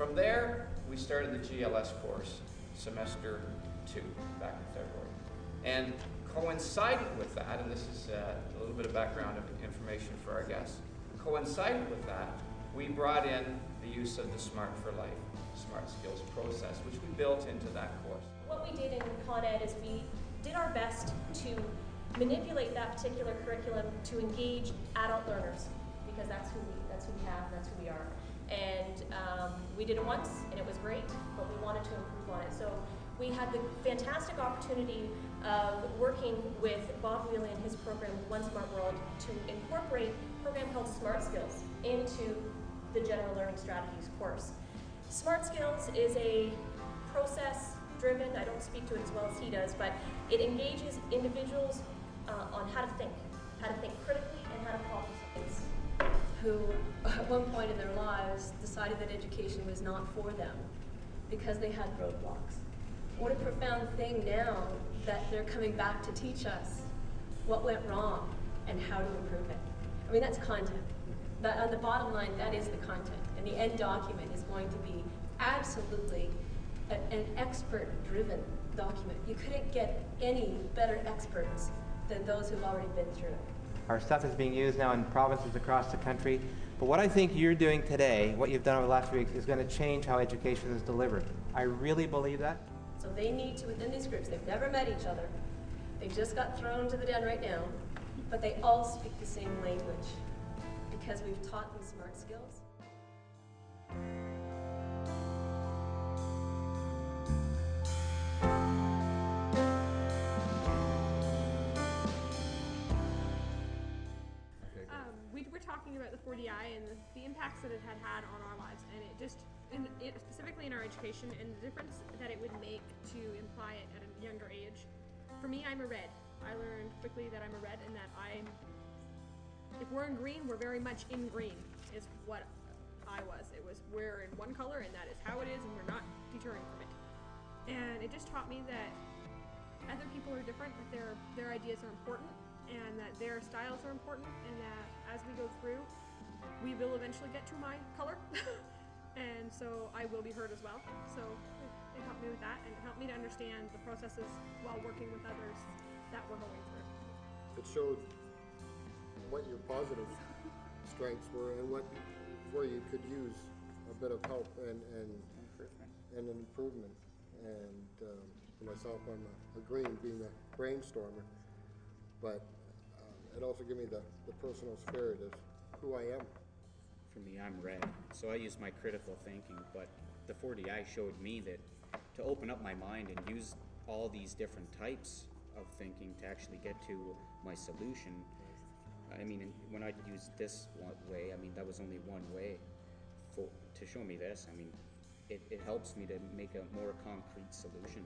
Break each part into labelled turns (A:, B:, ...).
A: From there, we started the GLS course, semester 2, back in February. And coincided with that, and this is a little bit of background information for our guests, coincided with that, we brought in the use of the Smart for Life, Smart Skills process, which we built into that course.
B: What we did in Con Ed is we did our best to manipulate that particular curriculum to engage adult learners, because that's who we have, that's who we are. And we did it once, and it was great, but we wanted to improve on it. So we had the fantastic opportunity of working with Bob Wheely and his program, OneSmartWorld, to incorporate a program called Smart Skills into the General Learning Strategies course. Smart Skills is a process-driven, I don't speak to it as well as he does, but it engages individuals on how to think critically and how to problem solve.
C: Who at one point in their lives decided that education was not for them because they had roadblocks. What a profound thing now that they're coming back to teach us what went wrong and how to improve it. I mean, that's content. On the bottom line, that is the content. And the end document is going to be absolutely an expert-driven document. You couldn't get any better experts than those who've already been through it.
D: Our stuff is being used now in provinces across the country. But what I think you're doing today, what you've done over the last few weeks, is going to change how education is delivered. I really believe that.
C: So they need to, within these groups, they've never met each other. They just got thrown to the den right now, but they all speak the same language because we've taught them smart skills.
E: We're talking about the 4DI and the impacts that it had on our lives, and specifically in our education, and the difference that it would make to imply it at a younger age. For me, I'm a red. I learned quickly that I'm a red, and that if we're in green, we're very much in green, is what I was. It was, we're in one color, and that is how it is, and we're not deterring from it. And it just taught me that other people are different, that their ideas are important, and that their styles are important, and that as we go through, we will eventually get to my color, and so I will be heard as well. So it helped me with that, and it helped me to understand the processes while working with others that we're going through.
F: It showed what your positive strengths were and where you could use a bit of help and an improvement. And for myself, I'm a green, being a brainstormer. But it also gave me the personal spirit of who I am.
G: For me, I'm red, so I use my critical thinking, but the 4DI showed me that to open up my mind and use all these different types of thinking to actually get to my solution. I mean, when I used this one way, I mean, that was only one way to show me this. I mean, it helps me to make a more concrete solution.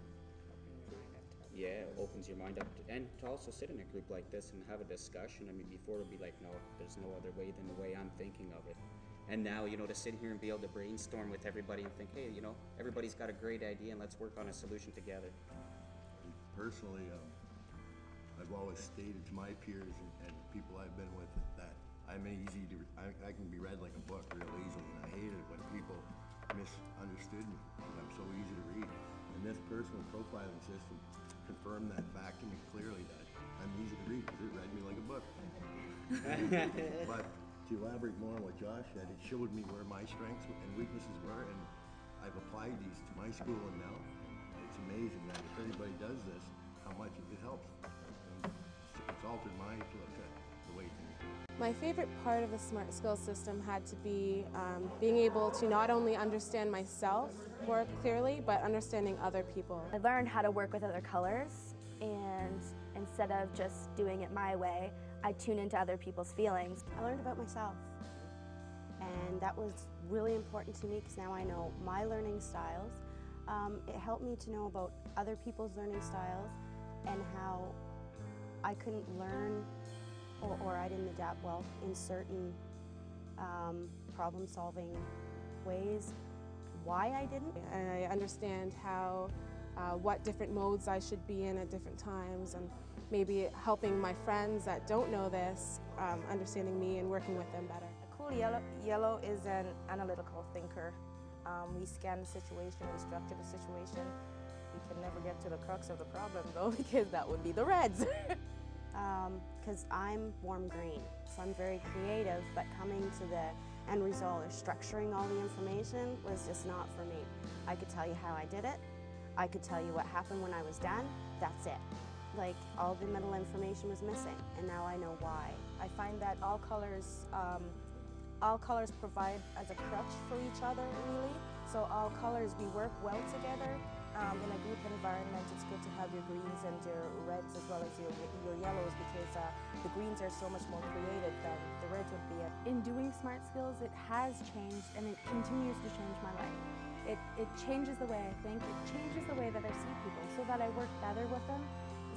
G: Yeah, it opens your mind up, and to also sit in a group like this and have a discussion. I mean, before it would be like, no, there's no other way than the way I'm thinking of it. And now, you know, to sit here and be able to brainstorm with everybody and think, hey, you know, everybody's got a great idea and let's work on a solution together.
H: Personally, I've always stated to my peers and people I've been with that I'm easy to, I can be read like a book real easily, and I hate it when people misunderstood me because I'm so easy to read. And this personal profiling system confirmed that fact to me clearly, that I'm easy to read because it read me like a book. But to elaborate more on what Josh said, it showed me where my strengths and weaknesses were, and I've applied these to my school, and now it's amazing that if anybody does this, how much it helps. And it's altered my look at the way things are.
I: My favorite part of the Smart Skills system had to be being able to not only understand myself more clearly, but understanding other people.
J: I learned how to work with other colors, and instead of just doing it my way, I tune into other people's feelings.
K: I learned about myself, and that was really important to me because now I know my learning styles. It helped me to know about other people's learning styles and how I couldn't learn or I didn't adapt well in certain problem-solving ways. Why I didn't.
I: I understand how, what different modes I should be in at different times, and maybe helping my friends that don't know this, understanding me and working with them better.
L: A cool yellow is an analytical thinker. We scanned the situation, we structured the situation. We can never get to the crux of the problem though, because that would be the reds.
K: Because I'm warm green, so I'm very creative, but coming to the end result or structuring all the information was just not for me. I could tell you how I did it. I could tell you what happened when I was done. That's it. Like, all the middle information was missing, and now I know why.
L: I find that all colors provide as a crutch for each other, really. So all colors, we work well together. In a group environment, it's good to have your greens and your reds as well as your yellows, because the greens are so much more creative than the reds would be.
M: In doing Smart Skills, it has changed and it continues to change my life. It changes the way I think, it changes the way that I see people so that I work better with them,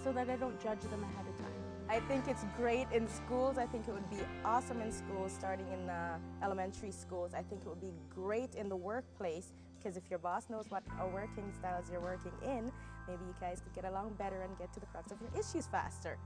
M: so that I don't judge them ahead of time.
L: I think it's great in schools. I think it would be awesome in schools, starting in elementary schools. I think it would be great in the workplace, because if your boss knows what working styles you're working in, maybe you guys could get along better and get to the crux of your issues faster.